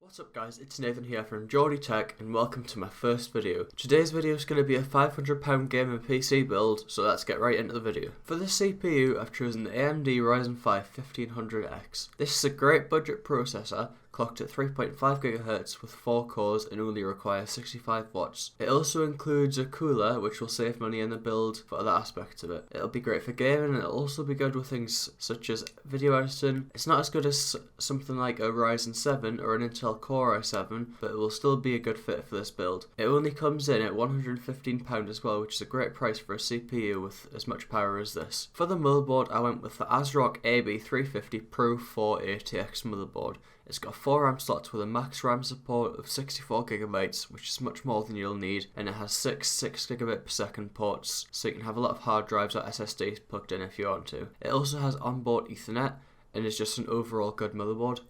What's up guys, it's Nathan here from Geordie Tech and welcome to my first video. Today's video is going to be a £500 gaming PC build, so let's get right into the video. For the CPU I've chosen the AMD Ryzen 5 1500X. This is a great budget processor, clocked at 3.5 GHz with 4 cores and only requires 65 watts. It also includes a cooler which will save money in the build for other aspects of it. It'll be great for gaming and it'll also be good with things such as video editing. It's not as good as something like a Ryzen 7 or an Intel Core i7, but it will still be a good fit for this build. It only comes in at £115 as well, which is a great price for a CPU with as much power as this. For the motherboard I went with the ASRock AB350 Pro 4 ATX motherboard. It's got 4 RAM slots with a max RAM support of 64GB, which is much more than you'll need, and it has 6 6GB per second ports, so you can have a lot of hard drives or SSDs plugged in if you want to. It also has onboard Ethernet, and is just an overall good motherboard.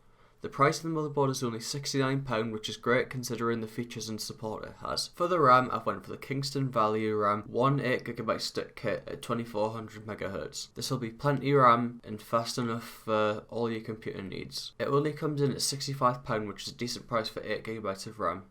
The price of the motherboard is only £69, which is great considering the features and support it has. For the RAM, I've went for the Kingston Value RAM 1 8GB stick kit at 2400MHz. This will be plenty RAM and fast enough for all your computer needs. It only comes in at £65, which is a decent price for 8GB of RAM.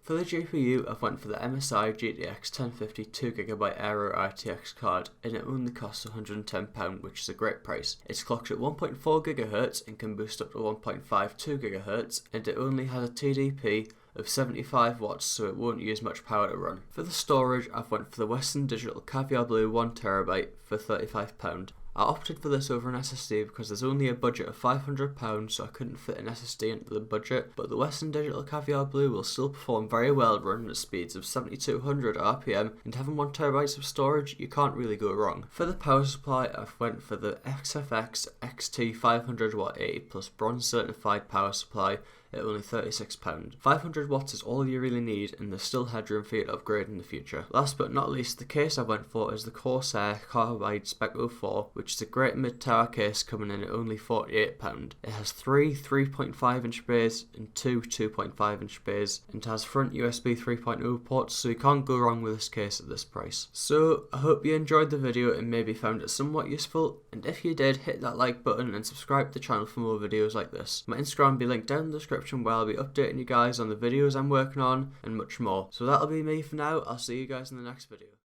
For the GPU, I've went for the MSI GTX 1050 2GB Aero ITX card, and it only costs £110, which is a great price. It's clocked at 1.4 GHz and can boost up to 1.52 GHz, and it only has a TDP of 75 watts, so it won't use much power to run. For the storage, I've went for the Western Digital Caviar Blue 1TB for £35. I opted for this over an SSD because there's only a budget of £500, so I couldn't fit an SSD into the budget, but the Western Digital Caviar Blue will still perform very well running at speeds of 7200 RPM, and having 1TB of storage, you can't really go wrong. For the power supply, I've went for the XFX XT 500W 80+ bronze certified power supply at only £36. 500 watts is all you really need, and there's still headroom for you to upgrade in the future. Last but not least, the case I went for is the Corsair Carbide Spec 04, which is a great mid-tower case coming in at only £48. It has 3 3.5-inch bays and 2 2.5-inch bays, and has front USB 3.0 ports, so you can't go wrong with this case at this price. So I hope you enjoyed the video and maybe found it somewhat useful, and if you did, hit that like button and subscribe to the channel for more videos like this. My Instagram will be linked down in the description, where I'll be updating you guys on the videos I'm working on and much more. So that'll be me for now. I'll see you guys in the next video.